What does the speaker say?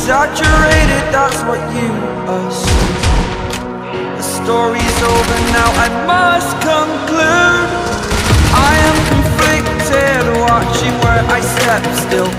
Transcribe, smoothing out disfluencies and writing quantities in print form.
exaggerated, that's what you assume. The story's over now, I must conclude. I am conflicted, watching where I step still.